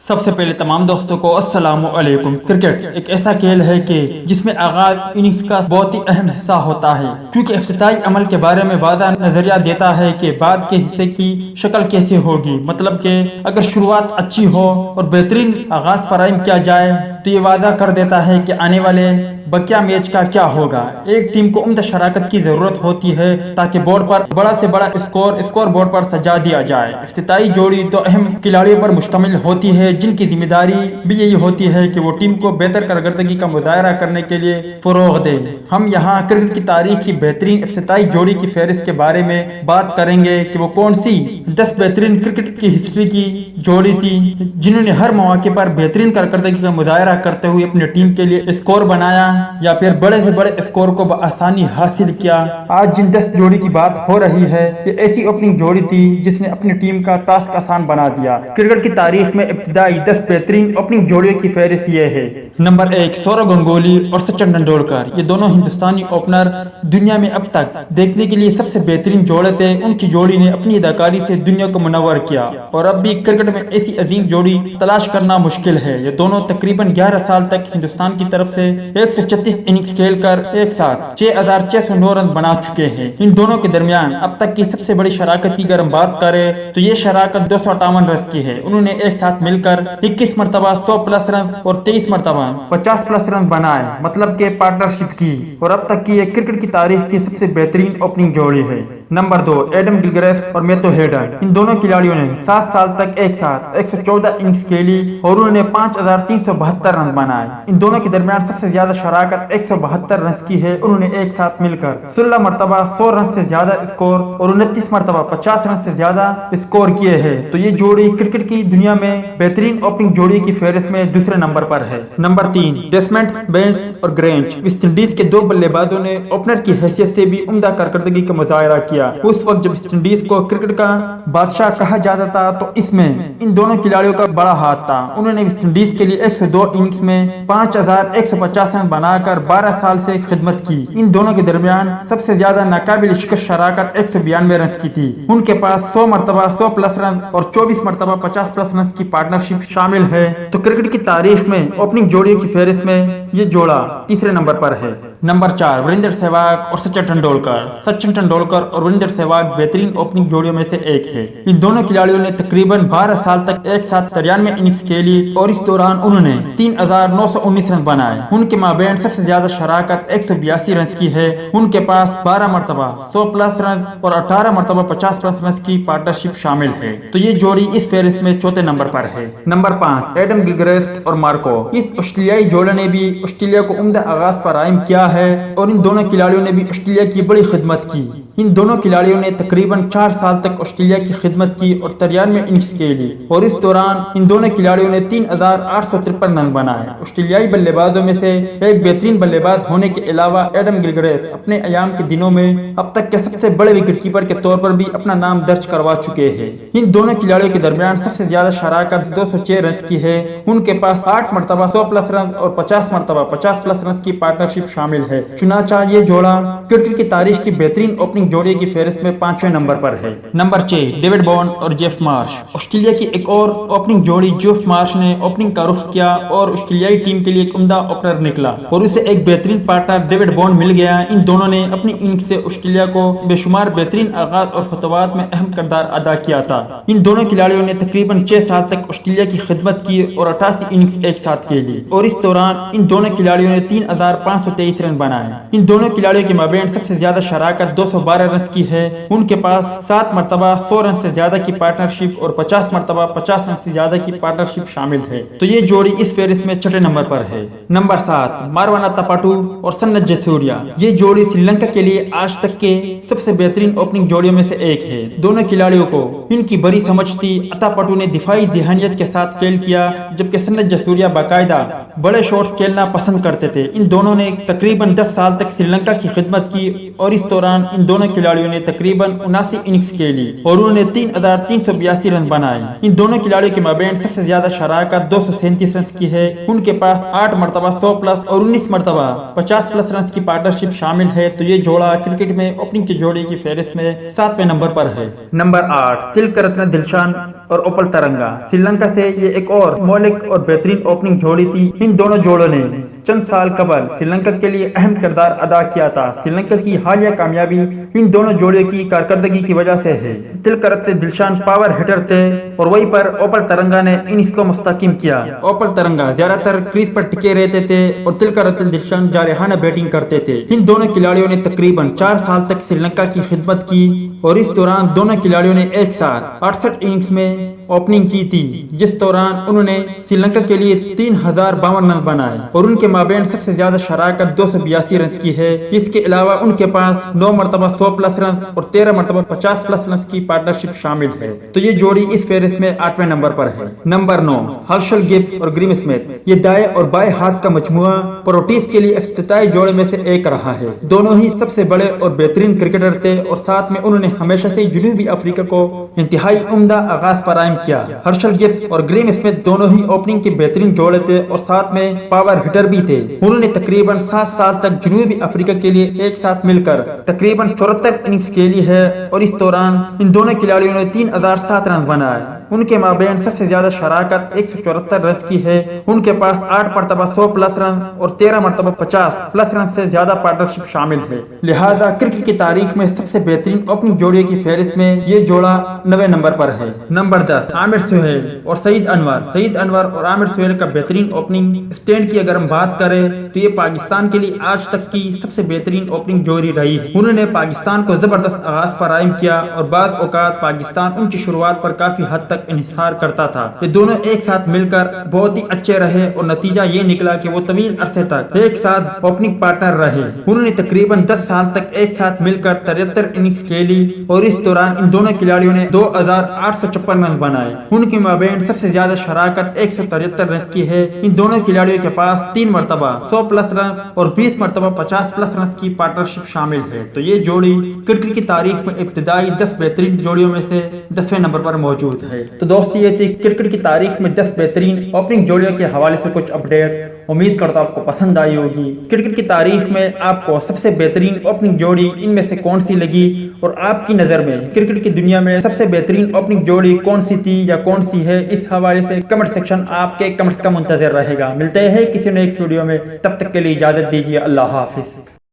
سب سے پہلے تمام دوستوں کو السلام علیکم۔ کرکٹ ایک ایسا کھیل ہے کہ جس میں آغاز اننگز کا بہت ہی اہم حصہ ہوتا ہے، کیونکہ افتتاحی عمل کے بارے میں واضح نظریہ دیتا ہے کہ بعد کے حصے کی شکل کیسے ہوگی۔ مطلب کہ اگر شروعات اچھی ہو اور بہترین آغاز فراہم کیا جائے تو یہ وعدہ کر دیتا ہے کہ آنے والے بقیہ میچ کا کیا ہوگا۔ ایک ٹیم کو عمدہ شراکت کی ضرورت ہوتی ہے تاکہ بورڈ پر بڑا سے بڑا اسکور بورڈ پر سجا دیا جائے۔ افتتاحی جوڑی دو اہم کھلاڑیوں پر مشتمل ہوتی ہے جن کی ذمہ داری بھی یہی ہوتی ہے کہ وہ ٹیم کو بہتر کارکردگی کا مظاہرہ کرنے کے لیے فروغ دے۔ ہم یہاں کرکٹ کی تاریخ کی بہترین افتتاحی جوڑی کی فہرست کے بارے میں بات کریں گے کہ وہ کون سی 10 بہترین کرکٹ کی ہسٹری کی جوڑی تھی جنہوں نے ہر مواقع پر بہترین کارکردگی کا مظاہرہ کرتے ہوئے اپنی ٹیم کے لیے اسکور بنایا یا پھر بڑے سے بڑے اسکور کو بآسانی حاصل کیا۔ آج جن 10 جوڑی کی بات ہو رہی ہے یہ ایسی اوپننگ جوڑی تھی جس نے اپنی ٹیم کا ٹاسک آسان بنا دیا۔ کرکٹ کی تاریخ میں ابتدائی 10 بہترین اوپننگ جوڑیوں کی فہرست یہ ہے۔ نمبر 1 سورو گنگولی اور سچن ٹنڈولکر۔ یہ دونوں ہندوستانی اوپنر دنیا میں اب تک دیکھنے کے لیے سب سے بہترین جوڑے تھے۔ ان کی جوڑی نے اپنی اداکاری سے دنیا کو منور کیا اور اب بھی کرکٹ میں ایسی عظیم جوڑی تلاش کرنا مشکل ہے۔ یہ دونوں تقریباً 11 سال تک ہندوستان کی طرف سے 136 اننگز کھیل کر ایک ساتھ 6609 رن بنا چکے ہیں۔ ان دونوں کے درمیان اب تک کی سب سے بڑی شراکت کی اگر ہم بات کریں تو یہ شراکت 258 رنز کی ہے۔ انہوں نے ایک ساتھ مل کر 21 مرتبہ 100 پلس رنز اور 23 مرتبہ 50 پلس رنز بنائے، مطلب کہ پارٹنرشپ کی، اور اب تک کی یہ کرکٹ کی تاریخ کی سب سے بہترین اوپننگ جوڑی ہے۔ نمبر 2 ایڈم گلگریسٹ اور میتھیو ہیڈن۔ ان دونوں کھلاڑیوں نے 7 سال تک ایک ساتھ 114 اننگز کھیلی اور انہوں نے 5372 رن بنائے۔ ان دونوں کے درمیان سب سے زیادہ شراکت 172 رنز کی ہے۔ انہوں نے ایک ساتھ مل کر 16 مرتبہ 100 رن سے زیادہ اسکور اور 29 مرتبہ 50 رن سے زیادہ اسکور کیے ہیں، تو یہ جوڑی کرکٹ کی دنیا میں بہترین اوپننگ جوڑی کی فہرست میں دوسرے نمبر پر ہے۔ نمبر 3 ڈیسمنڈ بینس اور گرینچ۔ ویسٹ انڈیز کے دو بلے بازوں نے اوپنر کی حیثیت سے بھی عمدہ کارکردگی کا مظاہرہ کیا۔ اس وقت جب ویسٹ انڈیز کو کرکٹ کا بادشاہ کہا جاتا تھا تو اس میں ان دونوں کھلاڑیوں کا بڑا ہاتھ تھا۔ انہوں نے ویسٹ انڈیز کے لیے 102 اننگز میں 5150 رن بنا کر 12 سال سے خدمت کی۔ ان دونوں کے درمیان سب سے زیادہ ناقابل شکست شراکت 192 رنز کی تھی۔ ان کے پاس 100 مرتبہ 100 پلس رن اور 24 مرتبہ 50 پلس رنز کی پارٹنرشپ شامل ہے، تو کرکٹ کی تاریخ میں اوپننگ جوڑیوں کی فہرست میں یہ جوڑا تیسرے نمبر پر ہے۔ نمبر 4 وریندر سہواگ اور سچن ٹنڈولکر۔ سچن ٹنڈولکر اور وریندر سہواگ بہترین اوپننگ جوڑیوں میں سے ایک ہے۔ ان دونوں کھلاڑیوں نے تقریباً 12 سال تک ایک ساتھ 93 اننگز کھیلی اور اس دوران انہوں نے 3919 رن بنائے۔ ان کے مابین سب سے زیادہ شراکت 182 رنز کی ہے۔ ان کے پاس 12 مرتبہ 100 پلس رنز اور 18 مرتبہ 50 پلس رنز کی پارٹنرشپ شامل ہے، تو یہ جوڑی اس فہرست میں چوتھے نمبر پر ہے۔ نمبر 5 ایڈم گلگریسٹ اور مارکو۔ اس آسٹریلیائی جوڑے نے بھی آسٹریلیا کو عمدہ آغاز فراہم کیا ہے اور ان دونوں کھلاڑیوں نے بھی آسٹریلیا کی بڑی خدمت کی۔ ان دونوں کھلاڑیوں نے تقریباً 4 سال تک آسٹریلیا کی خدمت کی اور 93 اننگز کھیلی اور اس دوران ان دونوں کھلاڑیوں نے 3853 رن بنائے۔ آسٹریلیائی بلے بازوں میں سے ایک بہترین بلے باز ہونے کے علاوہ ایڈم گلگریسٹ اپنے ایام کے دنوں میں اب تک کے سب سے بڑے وکٹ کیپر کے طور پر بھی اپنا نام درج کروا چکے ہیں۔ ان دونوں کھلاڑیوں کے درمیان سب سے زیادہ شراکت 206 رنز کی ہے۔ ان کے پاس 8 مرتبہ 100 پلس رنز اور 50 مرتبہ 50 پلس رنز کی پارٹنرشپ شامل ہے۔ چنانچہ یہ جوڑا کرکٹ کی تاریخ کی بہترین اوپننگ جوڑے کی فہرست میں 5ویں نمبر پر ہے۔ نمبر 6 ڈیوڈ بونڈ اور جیف مارش۔ آسٹریلیا کی ایک اور اوپننگ جوڑی جیف مارش نے اوپننگ کا رخ کیا اور آسٹریلیائی ٹیم کے لیے ایک عمدہ اوپنر نکلا اور اسے ایک بہترین پارٹنر ڈیوڈ بونڈ مل گیا۔ ان دونوں نے اپنی اننگز سے آسٹریلیا کو بے شمار بہترین آغاز اور فتوحات میں اہم کردار ادا کیا تھا۔ ان دونوں کھلاڑیوں نے تقریباً 6 سال تک آسٹریلیا کی خدمت کی اور 88 اننگز ایک ساتھ کھیلی اور اس دوران ان دونوں کھلاڑیوں نے 3523 رن بنائے۔ ان دونوں کھلاڑیوں کے مابین سب سے زیادہ شراکت 212 رنز کی ہے۔ ان کے پاس 7 مرتبہ 100 رن سے زیادہ کی پارٹنرشپ اور 50 مرتبہ 50 رن سے زیادہ کی پارٹنرشپ شامل ہے، تو یہ جوڑی اس فہرست میں 6 نمبر پر ہے۔ نمبر 7 ماروانا تپاٹو اور سنت جیسوریا۔ یہ جوڑی سری لنکا کے لیے آج تک کے سب سے بہترین اوپننگ جوڑیوں میں سے ایک ہے۔ دونوں کھلاڑیوں کو ان کی بڑی سمجھ تھی۔ تپاٹو نے دفاعی ذہنیت کے ساتھ کھیل کیا جبکہ سنت جیسوریا باقاعدہ بڑے شاٹس کھیلنا پسند کرتے تھے۔ ان دونوں نے تقریباً 10 سال تک سری لنکا کی خدمت کی اور اس دوران ان دونوں کھلاڑیوں نے تقریباً 79 اننگز کھیلی اور انہوں نے 3382 رن بنائے۔ ان دونوں کھلاڑیوں کے مابین سب سے زیادہ شراکت 237 رنز کی ہے۔ ان کے پاس 8 مرتبہ 100 پلس اور 19 مرتبہ 50 پلس رنز کی پارٹنرشپ شامل ہے، تو یہ جوڑا کرکٹ میں اوپننگ کی جوڑی کی فہرست میں 7ویں نمبر پر ہے۔ نمبر 8 تلک رتن دلشان اور اوپل ترنگا۔ سری لنکا سے یہ ایک اور مولک اور بہترین اوپننگ جوڑی تھی۔ ان دونوں جوڑوں نے چند سال قبل سری لنکا کے لیے اہم کردار ادا کیا تھا۔ سری لنکا کی حالیہ کامیابی ان دونوں جوڑوں کی کارکردگی کی وجہ سے ہے۔ تلکرت دلشان پاور ہٹر تھے اور وہیں پر اوپل ترنگا نے اننگز کو مستحکم کیا۔ اوپل ترنگا زیادہ تر کریز پر ٹکے رہتے تھے اور تلکرت دلشان جارحانہ بیٹنگ کرتے تھے۔ ان دونوں کھلاڑیوں نے تقریباً 4 سال تک سری لنکا کی خدمت کی اور اس دوران دونوں کھلاڑیوں نے ایک ساتھ 68 اننگز میں اوپننگ کی تھی، جس دوران انہوں نے سری لنکا کے لیے 3052 رن بنائے اور ان کے مابین سب سے زیادہ شراکت 282 رنز کی ہے۔ اس کے علاوہ ان کے پاس 9 مرتبہ 100 پلس رنز اور 13 مرتبہ 50 پلس رنز کی پارٹنرشپ شامل ہے، تو یہ جوڑی اس فہرست میں 8ویں نمبر پر ہے۔ نمبر 9 ہرشل گبز اور گریم سمتھ۔ یہ دائیں اور بائیں ہاتھ کا مجموعہ پروٹیز کے لیے افتتاحی جوڑے میں سے ایک رہا ہے۔ دونوں ہی سب سے بڑے اور بہترین کرکٹر تھے اور ساتھ میں انہوں نے ہمیشہ سے جنوبی افریقہ کو انتہائی عمدہ آغاز فراہم کیا۔ ہرشل گبز اور گریم سمتھ دونوں ہی اوپننگ کے بہترین جوڑے تھے اور ساتھ میں پاور ہٹر بھی تھے۔ انہوں نے تقریباً 7 سال تک جنوبی افریقہ کے لیے ایک ساتھ مل کر تقریباً 74 اننگز کھیلی ہے اور اس دوران ان دونوں کھلاڑیوں نے 3007 رن بنائے۔ ان کے مابین سب سے زیادہ شراکت 174 رنز کی ہے۔ ان کے پاس 8 مرتبہ 100 پلس رن اور 13 مرتبہ 50 پلس رن سے زیادہ پارٹنرشپ شامل ہے۔ لہذا کرکٹ کی تاریخ میں سب سے بہترین اوپننگ جوڑیوں کی فہرست میں یہ جوڑا 9ویں نمبر پر ہے۔ نمبر 10 عامر سہیل اور سعید انور۔ سعید انور اور عامر سہیل کا بہترین اوپننگ اسٹینڈ کی اگر ہم بات کریں تو یہ پاکستان کے لیے آج تک کی سب سے بہترین اوپننگ جوڑی رہی ہے۔ انہوں نے پاکستان کو زبردست آغاز فراہم کیا اور بعض اوقات پاکستان ان کی شروعات پر کافی حد تک انحصار کرتا تھا۔ یہ دونوں ایک ساتھ مل کر بہت ہی اچھے رہے اور نتیجہ یہ نکلا کہ وہ طویل عرصے تک ایک ساتھ اوپننگ پارٹنر رہے۔ انہوں نے تقریباً 10 سال تک ایک ساتھ مل کر 73 اننگز کھیلی اور اس دوران ان دونوں کھلاڑیوں نے 2856 رن بنائے۔ ان کے مابین سب سے زیادہ شراکت 173 رنز کی ہے۔ ان دونوں کھلاڑیوں کے پاس 3 مرتبہ 100 پلس رن اور 20 مرتبہ 50 پلس رنز کی پارٹنرشپ شامل ہے، تو یہ جوڑی کرکٹ کی تاریخ میں ابتدائی 10 بہترین جوڑیوں میں سے 10ویں نمبر پر موجود ہے۔ تو دوستی یہ تھی کرکٹ کی تاریخ میں 10 بہترین اوپننگ جوڑیوں کے حوالے سے کچھ اپڈیٹ۔ امید کرتا ہوں آپ کو پسند آئی ہوگی۔ کرکٹ کی تاریخ میں آپ کو سب سے بہترین اوپننگ جوڑی ان میں سے کون سی لگی اور آپ کی نظر میں کرکٹ کی دنیا میں سب سے بہترین اوپننگ جوڑی کون سی تھی یا کون سی ہے، اس حوالے سے کمنٹ سیکشن آپ کے کمنٹس کا منتظر رہے گا۔ ملتے ہیں کسی نیکسٹ ویڈیو میں، تب تک کے لیے اجازت دیجیے۔ اللہ حافظ۔